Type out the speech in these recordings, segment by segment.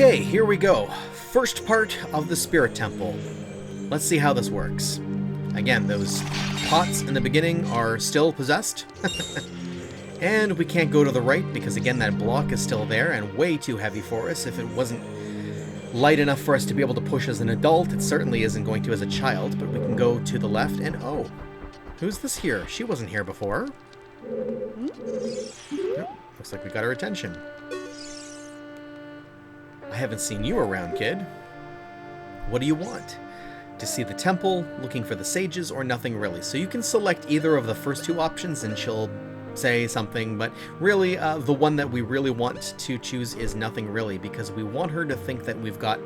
Okay, here we go. First part of the Spirit Temple. Let's see how this works. Again, those pots in the beginning are still possessed. And we can't go to the right because, again, that block is still there and way too heavy for us. If it wasn't light enough for us to be able to push as an adult, it certainly isn't going to as a child. But we can go to the left and, oh, who's this here? She wasn't here before. Oh, looks like we got her attention. I haven't seen you around, kid. What do you want? To see the temple, looking for the sages, or nothing really? So you can select either of the first two options and she'll say something, but really the one that we really want to choose is nothing really, because we want her to think that we've got,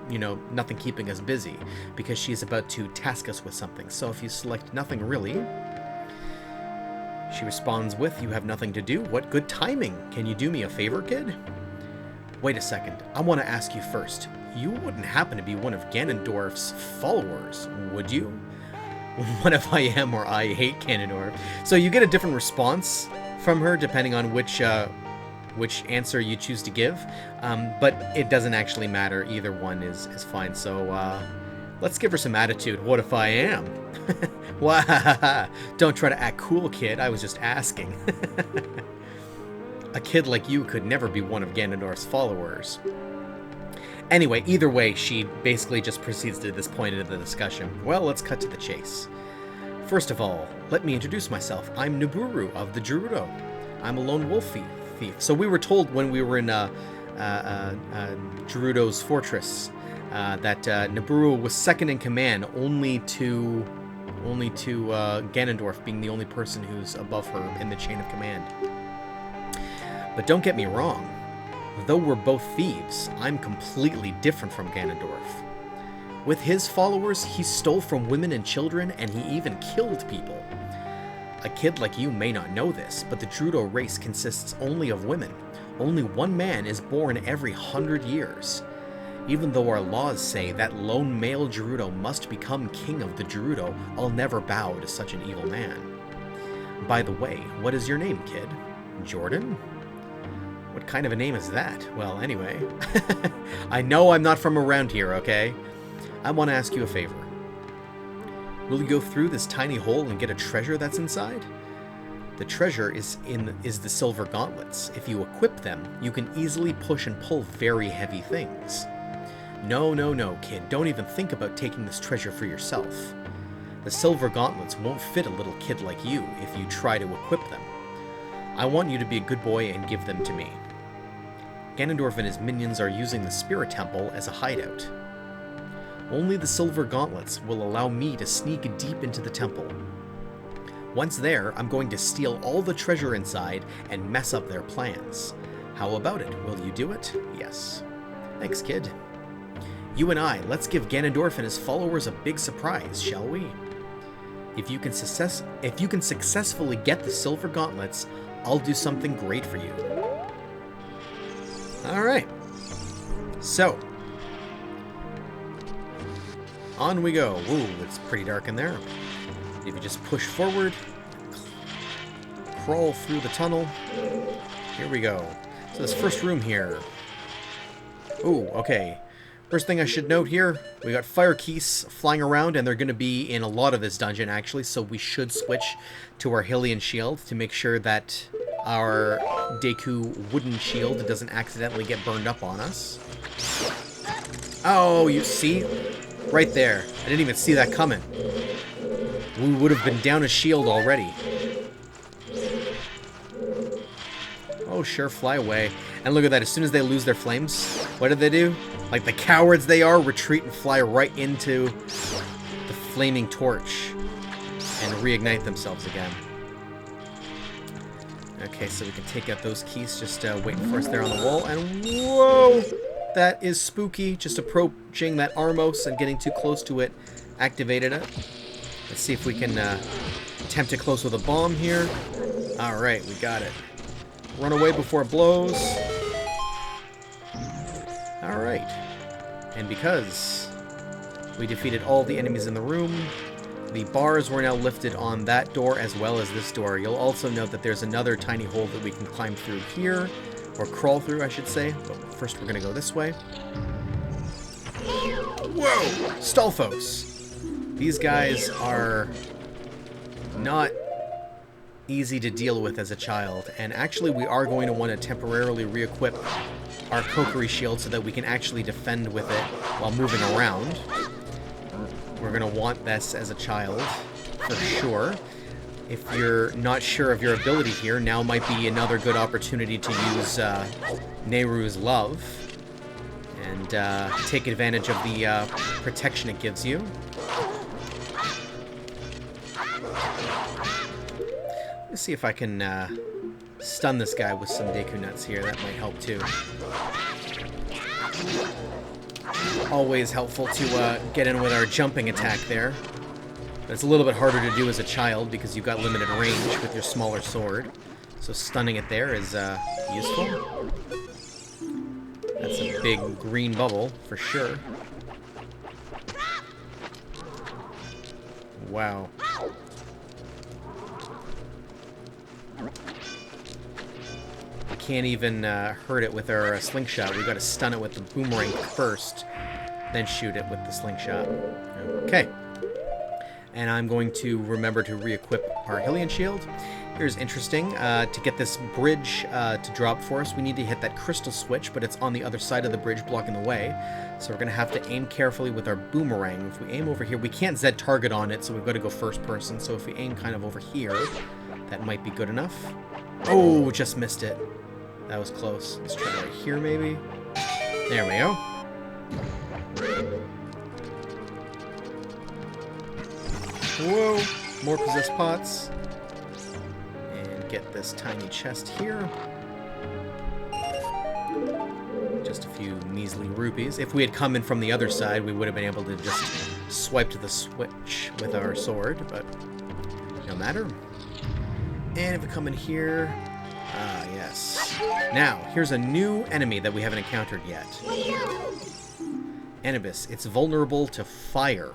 you know, nothing keeping us busy, because she's about to task us with something. So if you select nothing really, she responds with, you have nothing to do. What good timing. Can you do me a favor, kid? Wait a second, I want to ask you first. You wouldn't happen to be one of Ganondorf's followers, would you? What if I am or I hate Ganondorf? So you get a different response from her depending on which answer you choose to give, but it doesn't actually matter. Either one is fine. So let's give her some attitude. What if I am? Wah, don't try to act cool, kid. I was just asking. A kid like you could never be one of Ganondorf's followers. Anyway, either way, she basically just proceeds to this point into the discussion. Well, let's cut to the chase. First of all, let me introduce myself. I'm Naburu of the Gerudo. I'm a lone wolf thief. So we were told when we were in Gerudo's fortress that Naburu was second in command, only to Ganondorf being the only person who's above her in the chain of command. But don't get me wrong. Though we're both thieves, I'm completely different from Ganondorf. With his followers, he stole from women and children, and he even killed people. A kid like you may not know this, but the Gerudo race consists only of women. Only one man is born every 100 years. Even though our laws say that lone male Gerudo must become king of the Gerudo, I'll never bow to such an evil man. By the way, what is your name, kid? Jordan? What kind of a name is that? Well, anyway. I know I'm not from around here, okay? I want to ask you a favor. Will you go through this tiny hole and get a treasure that's inside? The treasure is the silver gauntlets. If you equip them, you can easily push and pull very heavy things. No, kid. Don't even think about taking this treasure for yourself. The silver gauntlets won't fit a little kid like you if you try to equip them. I want you to be a good boy and give them to me. Ganondorf and his minions are using the Spirit Temple as a hideout. Only the silver gauntlets will allow me to sneak deep into the temple. Once there, I'm going to steal all the treasure inside and mess up their plans. How about it? Will you do it? Yes. Thanks, kid. You and I, let's give Ganondorf and his followers a big surprise, shall we? If you can successfully get the silver gauntlets, I'll do something great for you. Alright. So. On we go. Ooh, it's pretty dark in there. If you just push forward, crawl through the tunnel. Here we go. So this first room here. Ooh, okay. First thing I should note here, we got fire keys flying around, and they're going to be in a lot of this dungeon, actually, so we should switch to our Hylian shield to make sure that our Deku wooden shield doesn't accidentally get burned up on us. Oh, you see? Right there. I didn't even see that coming. We would have been down a shield already. Oh, sure, fly away. And look at that, as soon as they lose their flames, what do? Like the cowards they are, retreat and fly right into the flaming torch and reignite themselves again. Okay, so we can take out those keys, just waiting for us there on the wall. And whoa! That is spooky. Just approaching that Armos and getting too close to it activated it. Let's see if we can attempt it close with a bomb here. Alright, we got it. Run away before it blows. Alright. And because we defeated all the enemies in the room, the bars were now lifted on that door as well as this door. You'll also note that there's another tiny hole that we can climb through here, Or crawl through, I should say. But first we're going to go this way. Whoa! Stalfos! These guys are not easy to deal with as a child. And actually we are going to want to temporarily re-equip our Kokiri shield so that we can actually defend with it while moving around. We're going to want this as a child, for sure. If you're not sure of your ability here, now might be another good opportunity to use Nehru's Love and take advantage of the protection it gives you. Let's see if I can stun this guy with some Deku Nuts here. That might help too. Always helpful to get in with our jumping attack there. But it's a little bit harder to do as a child because you've got limited range with your smaller sword. So stunning it there is useful. That's a big green bubble for sure. Wow. We can't even hurt it with our slingshot. We've got to stun it with the boomerang first, then shoot it with the slingshot. Okay. And I'm going to remember to re-equip our Hylian shield. Here's interesting. To get this bridge to drop for us, we need to hit that crystal switch, but it's on the other side of the bridge blocking the way. So we're going to have to aim carefully with our boomerang. If we aim over here, we can't Z target on it, so we've got to go first person. So if we aim kind of over here, that might be good enough. Oh, just missed it. That was close. Let's try right here, maybe. There we go. Whoa, more possessed pots. And get this tiny chest here. Just a few measly rupees. If we had come in from the other side, we would have been able to just swipe to the switch with our sword, but no matter. And if we come in here, yes. Now, here's a new enemy that we haven't encountered yet. Anubis. It's vulnerable to fire.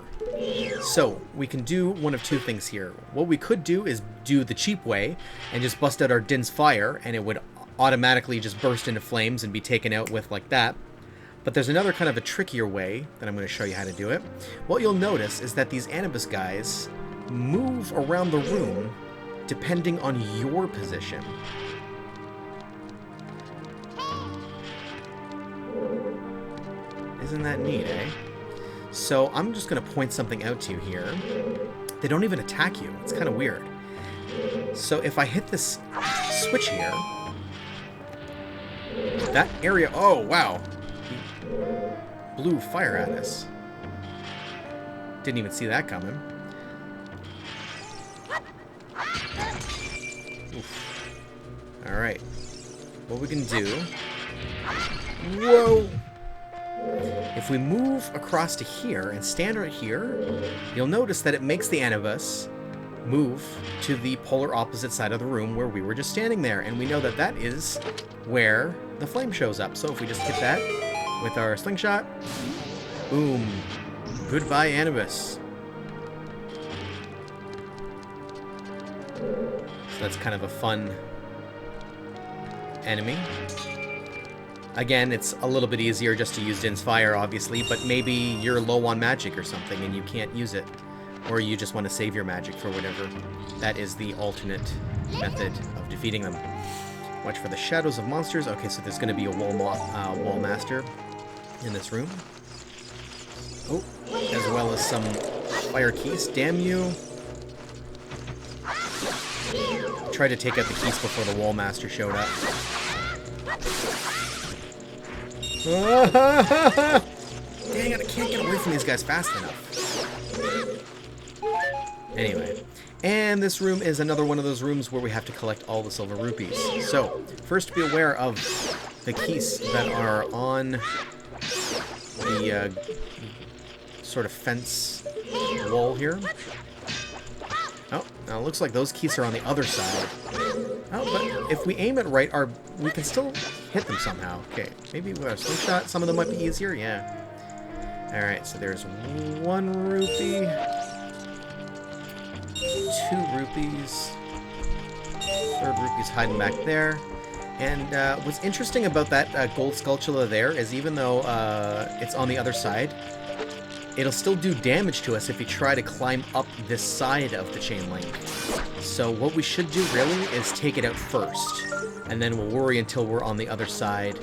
So, we can do one of two things here. What we could do is do the cheap way and just bust out our Din's Fire, and it would automatically just burst into flames and be taken out with like that. But there's another kind of a trickier way that I'm going to show you how to do it. What you'll notice is that these Anubis guys move around the room depending on your position. Isn't that neat, eh? So I'm just going to point something out to you here. They don't even attack you. It's kind of weird. So if I hit this switch here, that area... Oh, wow. He blew fire at us. Didn't even see that coming. Oof. All right. What we can do... Whoa! If we move across to here and stand right here, you'll notice that it makes the Anubis move to the polar opposite side of the room where we were just standing there. And we know that that is where the flame shows up. So if we just hit that with our slingshot, boom. Goodbye, Anubis. So that's kind of a fun enemy. Again, it's a little bit easier just to use Din's Fire, obviously, but maybe you're low on magic or something and you can't use it. Or you just want to save your magic for whatever. That is the alternate method of defeating them. Watch for the shadows of monsters. Okay, so there's going to be a wall master in this room. Oh, as well as some fire keys. Damn you. Tried to take out the keys before the wall master showed up. Dang it, I can't get away from these guys fast enough. Anyway, and this room is another one of those rooms where we have to collect all the silver rupees. So, first be aware of the keys that are on the sort of fence wall here. Oh, now it looks like those keys are on the other side. Oh, but if we aim it right, we can still hit them somehow. Okay, maybe with a slingshot, some of them might be easier. Yeah. Alright, so there's 1 rupee. 2 rupees. 3rd rupee's hiding back there. And what's interesting about that gold Skulltula there is even though it's on the other side, it'll still do damage to us if we try to climb up this side of the chain link. So what we should do really is take it out first, and then we'll worry until we're on the other side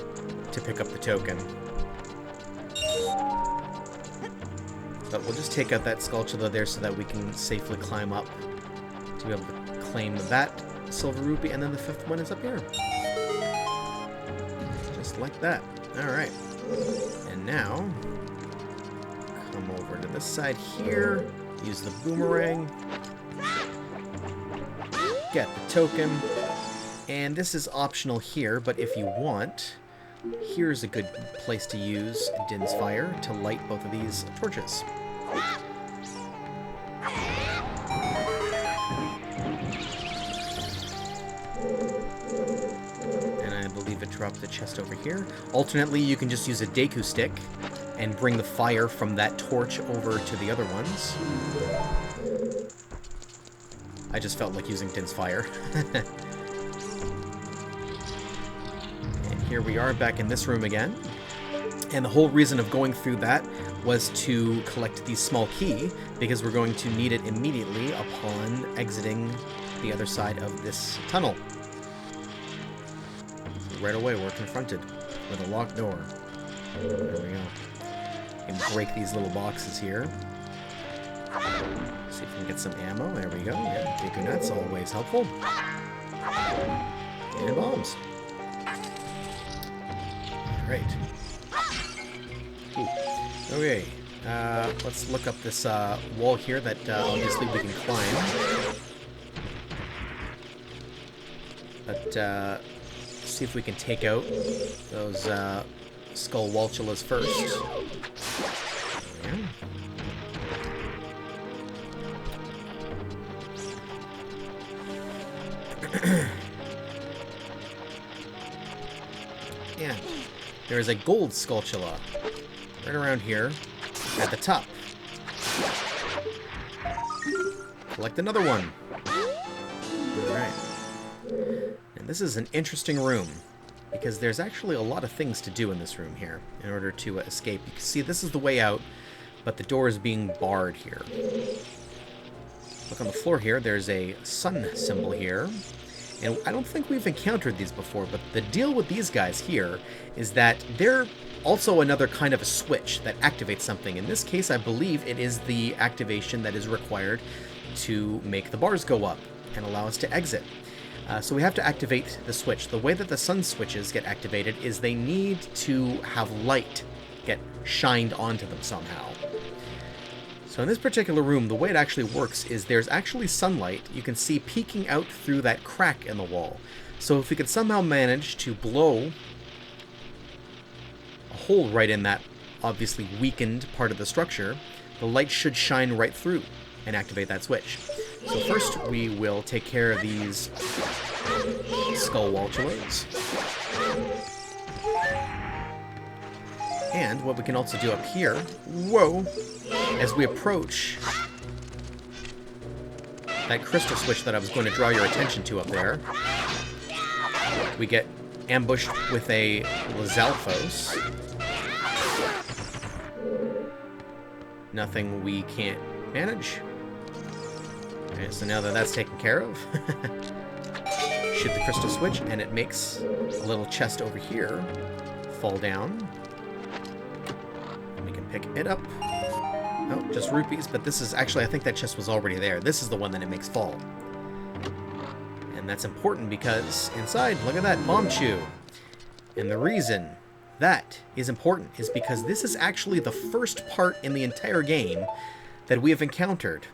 to pick up the token. But we'll just take out that Skulltula there so that we can safely climb up to be able to claim that silver rupee, and then the 5th one is up here. Just like that. Alright. And now, come over to this side here, use the boomerang, get the token, and this is optional here, but if you want, here's a good place to use Din's Fire to light both of these torches. Drop the chest over here. Alternately, you can just use a Deku stick and bring the fire from that torch over to the other ones. I just felt like using Din's Fire. And here we are back in this room again. And the whole reason of going through that was to collect the small key, because we're going to need it immediately upon exiting the other side of this tunnel. Right away, we're confronted with a locked door. There we go. You can break these little boxes here. See if we can get some ammo. There we go. Yeah, Deku nuts, always helpful. And bombs. Alright. Okay. Let's look up this wall here that obviously we can climb. But, see if we can take out those Skulltulas first. Yeah. And there is a gold Skulltula right around here at the top. Collect another one. Alright. And this is an interesting room, because there's actually a lot of things to do in this room here in order to escape. You can see this is the way out, but the door is being barred here. Look on the floor here, there's a sun symbol here. And I don't think we've encountered these before, but the deal with these guys here is that they're also another kind of a switch that activates something. In this case, I believe it is the activation that is required to make the bars go up and allow us to exit. So we have to activate the switch. The way that the sun switches get activated is they need to have light get shined onto them somehow. So in this particular room, the way it actually works is there's actually sunlight you can see peeking out through that crack in the wall. So if we could somehow manage to blow a hole right in that obviously weakened part of the structure, the light should shine right through and activate that switch. So first we will take care of these Skulltulas. And what we can also do up here, whoa, as we approach that crystal switch that I was going to draw your attention to up there, we get ambushed with a Lizalfos. Nothing we can't manage. Okay, so now that that's taken care of, shoot the crystal switch, and it makes a little chest over here fall down. We can pick it up. Oh, just rupees, but this is actually, I think that chest was already there. This is the one that it makes fall. And that's important because inside, look at that, Bombchu. And the reason that is important is because this is actually the first part in the entire game that we have encountered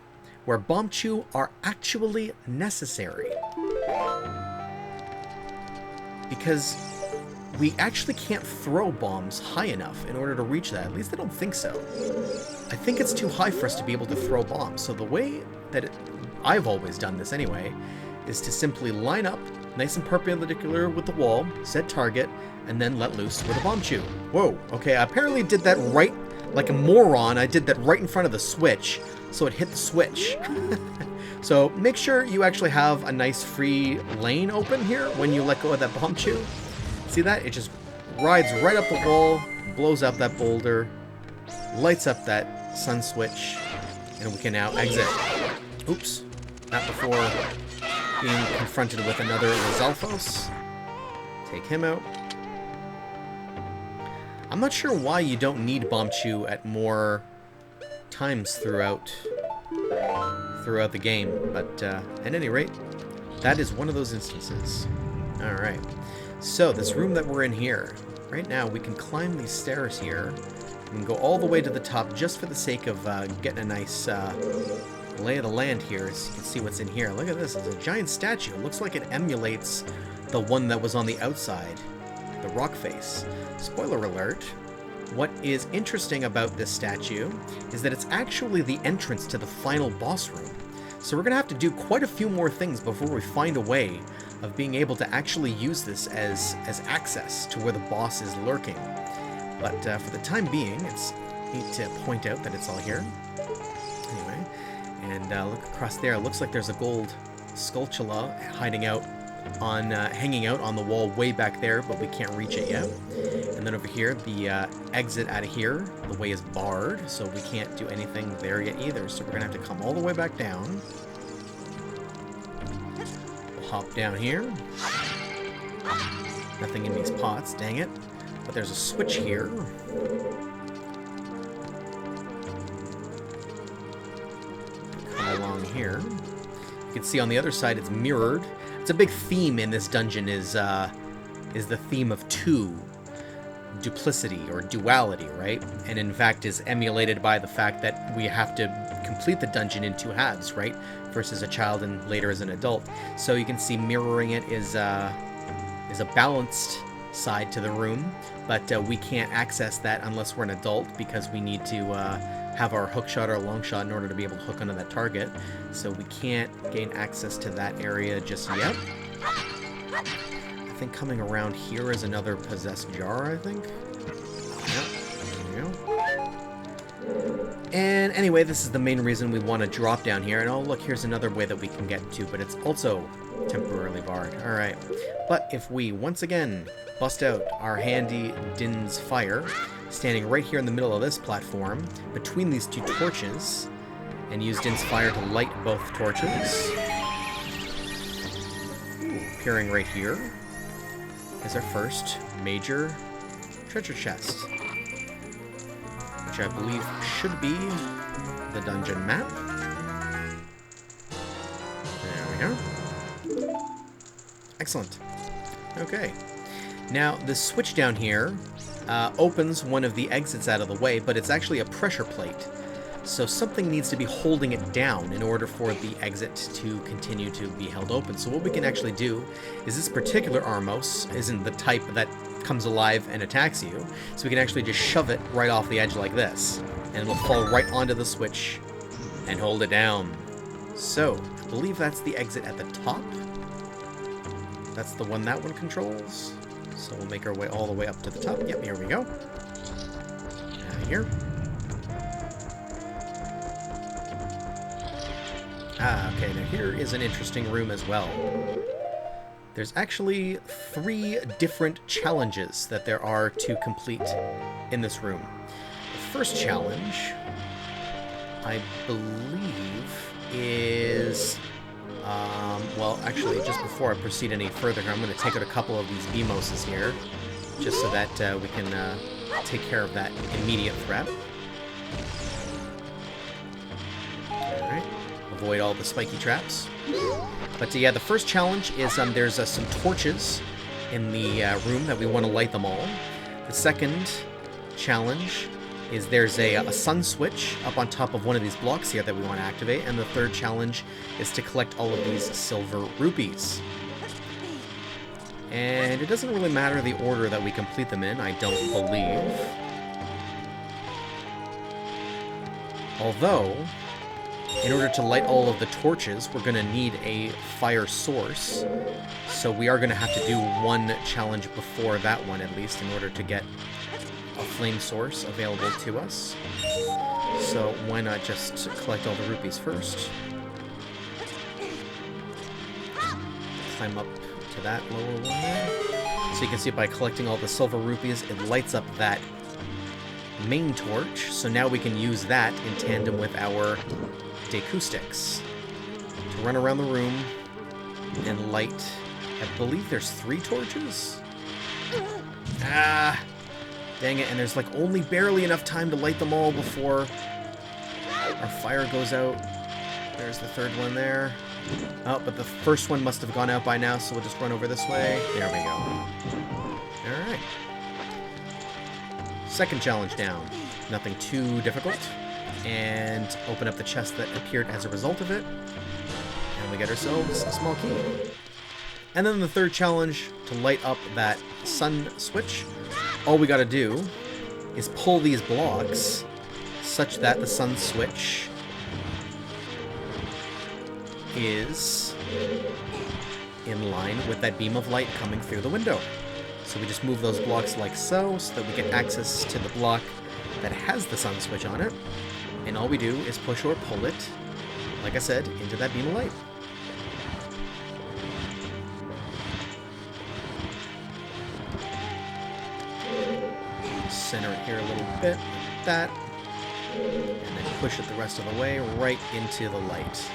where Bombchu are actually necessary. Because we actually can't throw bombs high enough in order to reach that. At least I don't think so. I think it's too high for us to be able to throw bombs. So the way that I've always done this anyway is to simply line up nice and perpendicular with the wall, set target, and then let loose with a Bombchu. Whoa, okay, I apparently did that right like a moron. I did that right in front of the switch. so it hit the switch. So make sure you actually have a nice free lane open here when you let go of that bomb chew. See that? It just rides right up the wall, blows up that boulder, lights up that sun switch, and we can now exit. Oops. Not before being confronted with another Lizalfos. Take him out. I'm not sure why you don't need Bomb Chew at more times throughout the game, but at any rate, that is one of those instances. Alright, so this room that we're in here, right now we can climb these stairs here. We can go all the way to the top just for the sake of getting a nice lay of the land here, so you can see what's in here. Look at this, it's a giant statue. It looks like it emulates the one that was on the outside, the rock face. Spoiler alert. What is interesting about this statue is that it's actually the entrance to the final boss room. So we're going to have to do quite a few more things before we find a way of being able to actually use this as access to where the boss is lurking. But for the time being, it's neat to point out that it's all here. Anyway, and look across there. It looks like there's a gold Skulltula hanging out on the wall way back there, but we can't reach it yet. And then over here, the exit out of here, the way is barred, so we can't do anything there yet either. So we're gonna have to come all the way back down. We'll hop down here. Nothing in these pots, dang it. But there's a switch here. Come along here. You can see on the other side it's mirrored. It's a big theme in this dungeon is the theme of two. Duplicity or duality, right? And in fact is emulated by the fact that we have to complete the dungeon in two halves, right? First as a child and later as an adult. So you can see mirroring it is a balanced side to the room, but we can't access that unless we're an adult because we need to have our hook shot or long shot in order to be able to hook onto that target. So we can't gain access to that area just yet. I think coming around here is another possessed jar, I think. Yep, there we go. And anyway, this is the main reason we want to drop down here. And oh, look, here's another way that we can get to, but it's also temporarily barred. Alright, but if we once again bust out our handy Din's Fire, standing right here in the middle of this platform, between these two torches, and use Din's Fire to light both torches. Appearing right here is our first major treasure chest, which I believe should be the dungeon map. There we go. Excellent. Okay. Now, this switch down here opens one of the exits out of the way, but it's actually a pressure plate. So something needs to be holding it down in order for the exit to continue to be held open. So what we can actually do is this particular Armos isn't the type that comes alive and attacks you. So we can actually just shove it right off the edge like this. And it'll fall right onto the switch and hold it down. So, I believe that's the exit at the top. That's the one that one controls. So we'll make our way all the way up to the top. Yep, here we go. Here. Okay, now here is an interesting room as well. There's actually 3 different challenges that there are to complete in this room. The first challenge, I believe, is... well, actually, just before I proceed any further here, I'm going to take out a couple of these Beamoses here, just so that we can take care of that immediate threat. Avoid all the spiky traps. But yeah, the first challenge is there's some torches in the room that we want to light them all. The second challenge is there's a sun switch up on top of one of these blocks here that we want to activate. And the third challenge is to collect all of these silver rupees. And it doesn't really matter the order that we complete them in, I don't believe. Although, in order to light all of the torches, we're going to need a fire source. So we are going to have to do one challenge before that one, at least, in order to get a flame source available to us. So why not just collect all the rupees first? Climb up to that lower one there. So you can see by collecting all the silver rupees, it lights up that main torch. So now we can use that in tandem with our Deku sticks to run around the room and light. I believe there's 3 torches? Ah! Dang it, and there's like only barely enough time to light them all before our fire goes out. There's the 3rd one there. Oh, but the first one must have gone out by now, so we'll just run over this way. There we go. Alright. Second challenge down. Nothing too difficult. And open up the chest that appeared as a result of it. And we get ourselves a small key. And then the 3rd challenge, to light up that sun switch, all we gotta do is pull these blocks such that the sun switch is in line with that beam of light coming through the window. So we just move those blocks like so that we get access to the block that has the sun switch on it. And all we do is push or pull it, like I said, into that beam of light. Center it here a little bit, like that. And then push it the rest of the way right into the light.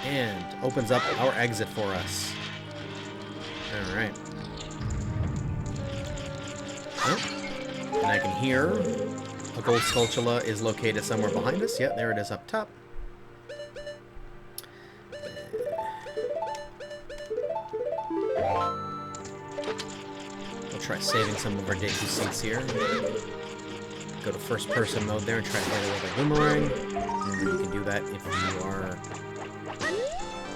And opens up our exit for us. Alright. Oh. And I can hear a gold Skulltula is located somewhere behind us. Yeah, there it is up top. We'll try saving some of our Deku seats here. Go to first person mode there and try to hit it with a boomerang. And you can do that if you are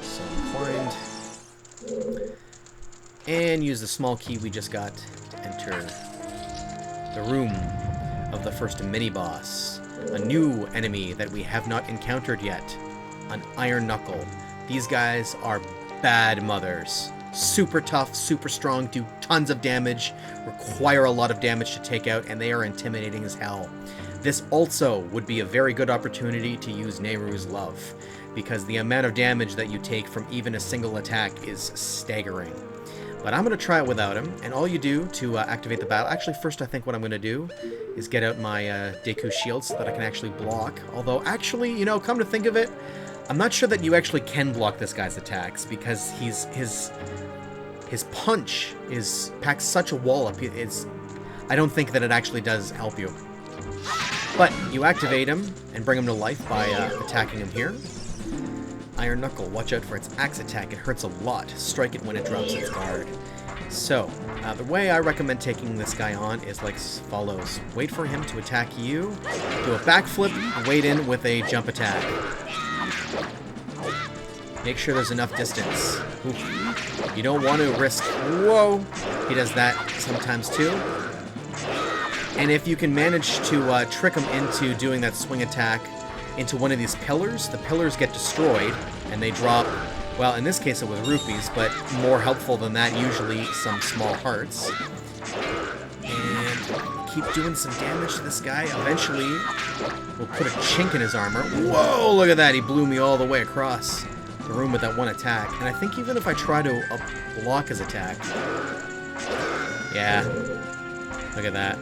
so inclined. And use the small key we just got to enter the room of the first mini-boss. A new enemy that we have not encountered yet. An Iron Knuckle. These guys are bad mothers. Super tough, super strong, do tons of damage, require a lot of damage to take out, and they are intimidating as hell. This also would be a very good opportunity to use Nehru's Love, because the amount of damage that you take from even a single attack is staggering. But I'm going to try it without him, and all you do to activate the battle... Actually, first I think what I'm going to do is get out my Deku shield so that I can actually block. Although, actually, you know, come to think of it, I'm not sure that you actually can block this guy's attacks, because his punch packs such a wallop. I don't think that it actually does help you. But you activate him and bring him to life by attacking him here. Iron Knuckle, watch out for its axe attack. It hurts a lot. Strike it when it drops its guard. So, the way I recommend taking this guy on is like follows. Wait for him to attack you, do a backflip, wait in with a jump attack. Make sure there's enough distance. Oof. You don't want to risk... Whoa! He does that sometimes too. And if you can manage to trick him into doing that swing attack into one of these pillars, the pillars get destroyed, and they drop... Well, in this case it was rupees, but more helpful than that, usually some small hearts. And keep doing some damage to this guy. Eventually, we'll put a chink in his armor. Whoa! Look at that! He blew me all the way across the room with that one attack. And I think even if I try to block his attack... Yeah. Look at that.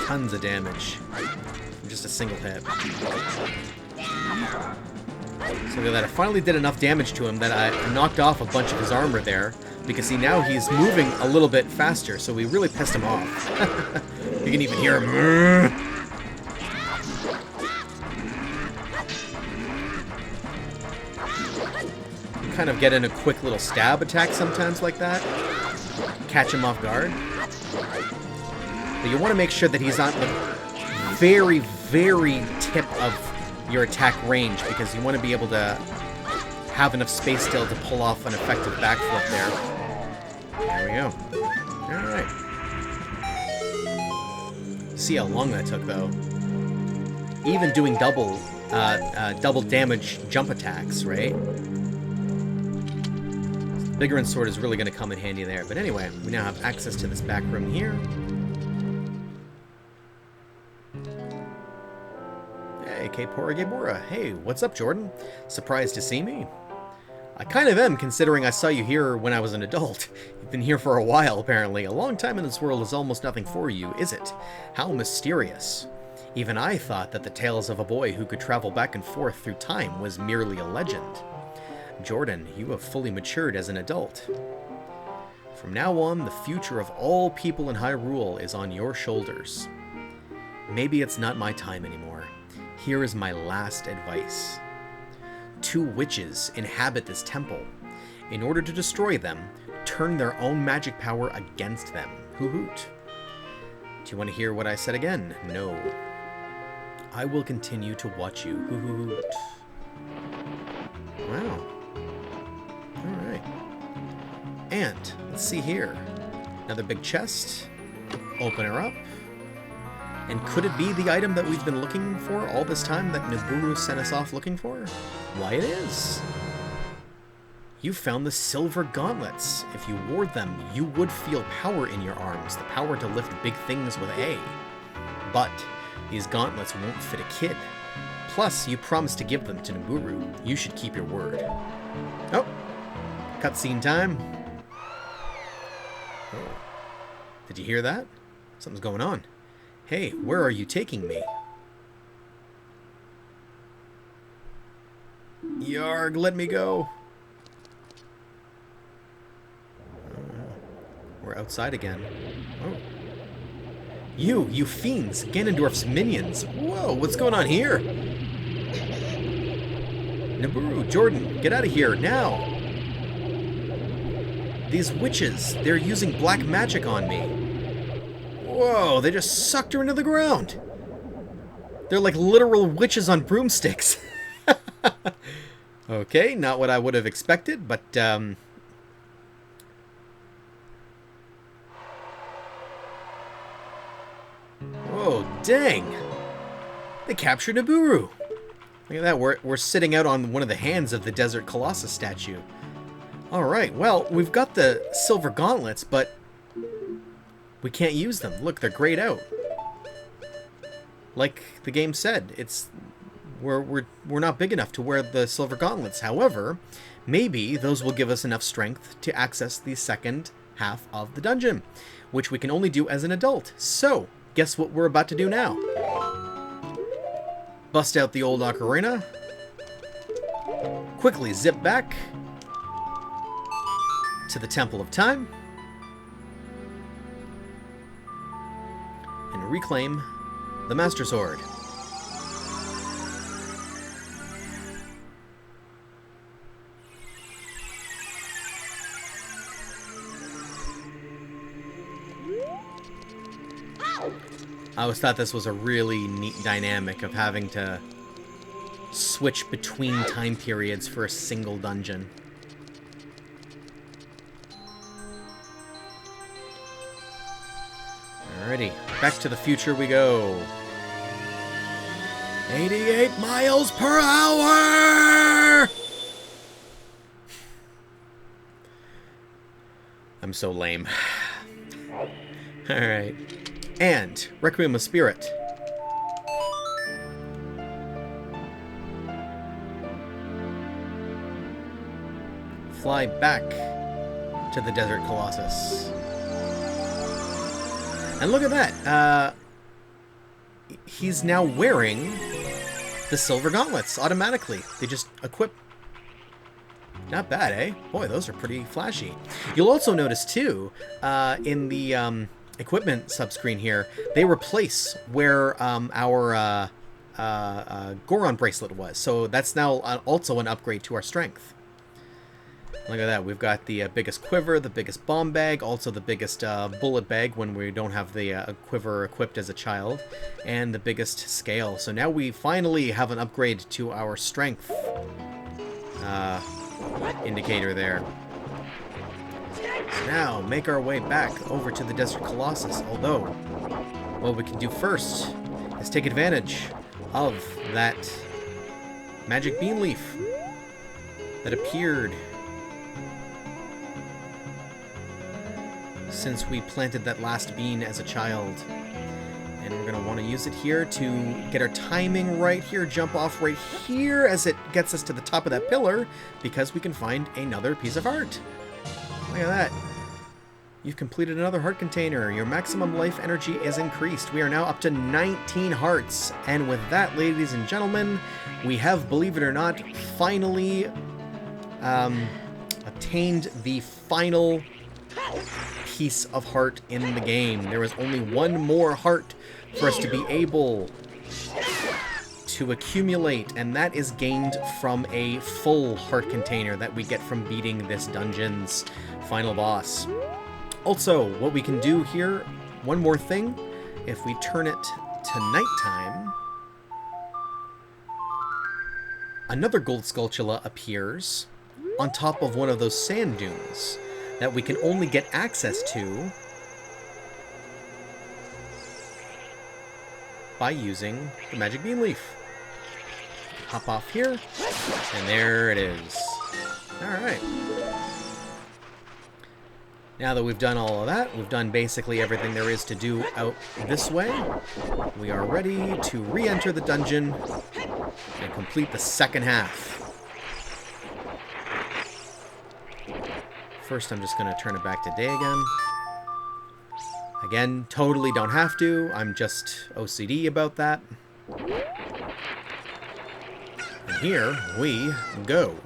Tons of damage. From just a single hit. So look at that. I finally did enough damage to him that I knocked off a bunch of his armor there. Because see, now he's moving a little bit faster, so we really pissed him off. You can even hear him. Kind of get in a quick little stab attack sometimes like that. Catch him off guard. But you want to make sure that he's on the very, very tip of your attack range, because you want to be able to have enough space still to pull off an effective backflip there. There we go. Alright. See how long that took, though. Even doing double damage jump attacks, right? Vigorant Sword is really going to come in handy there. But anyway, we now have access to this back room here. Hey, Kapora Gabora. Hey, what's up, Jordan? Surprised to see me? I kind of am, considering I saw you here when I was an adult. You've been here for a while, apparently. A long time in this world is almost nothing for you, is it? How mysterious. Even I thought that the tales of a boy who could travel back and forth through time was merely a legend. Jordan, you have fully matured as an adult. From now on, the future of all people in Hyrule is on your shoulders. Maybe it's not my time anymore. Here is my last advice. 2 witches inhabit this temple. In order to destroy them, turn their own magic power against them. Hoo-hoot. Do you want to hear what I said again? No. I will continue to watch you. Hoo-hoot. Wow. Alright. And, let's see here. Another big chest. Open her up. And could it be the item that we've been looking for all this time that Nabooru sent us off looking for? Why, it is. You found the silver gauntlets. If you wore them, you would feel power in your arms, the power to lift big things with A. But these gauntlets won't fit a kid. Plus, you promised to give them to Nabooru. You should keep your word. Oh, cutscene time. Oh. Did you hear that? Something's going on. Hey, where are you taking me? Yarg, let me go. We're outside again. Oh. You fiends! Ganondorf's minions! Whoa, what's going on here? Nabooru, Jordan, get out of here, now! These witches, they're using black magic on me. Whoa, they just sucked her into the ground. They're like literal witches on broomsticks. Okay, not what I would have expected, but, whoa, dang. They captured Nabooru. Look at that, we're sitting out on one of the hands of the Desert Colossus statue. Alright, well, we've got the silver gauntlets, but we can't use them. Look, they're grayed out. Like the game said, we're not big enough to wear the silver gauntlets. However, maybe those will give us enough strength to access the second half of the dungeon, which we can only do as an adult. So, guess what we're about to do now? Bust out the old Ocarina. Quickly zip back to the Temple of Time. And reclaim the Master Sword. I always thought this was a really neat dynamic of having to switch between time periods for a single dungeon. Alrighty, back to the future we go. 88 miles per hour! I'm so lame. Alright. And Requiem of Spirit. Fly back to the Desert Colossus. And look at that. He's now wearing the silver gauntlets automatically. They just equip. Not bad, eh? Boy, those are pretty flashy. You'll also notice, too, in the equipment subscreen here, they replace where our Goron bracelet was. So that's now also an upgrade to our strength. Look at that. We've got the biggest quiver, the biggest bomb bag, also the biggest bullet bag when we don't have the quiver equipped as a child, and the biggest scale. So now we finally have an upgrade to our strength indicator there. So now, make our way back over to the Desert Colossus, although what we can do first is take advantage of that magic bean leaf that appeared since we planted that last bean as a child. And we're going to want to use it here to get our timing right here, jump off right here as it gets us to the top of that pillar, because we can find another piece of art. Look at that. You've completed another heart container. Your maximum life energy is increased. We are now up to 19 hearts. And with that, ladies and gentlemen, we have, believe it or not, finally attained the final piece of heart in the game. There was only one more heart for us to be able to accumulate, and that is gained from a full heart container that we get from beating this dungeon's final boss. Also, what we can do here, one more thing, if we turn it to nighttime, another gold Skulltula appears on top of one of those sand dunes that we can only get access to by using the magic bean leaf. Hop off here, and there it is. Alright. Now that we've done all of that, we've done basically everything there is to do out this way, we are ready to re-enter the dungeon and complete the second half. First, I'm just going to turn it back to day again. Again, totally don't have to. I'm just OCD about that. And here we go.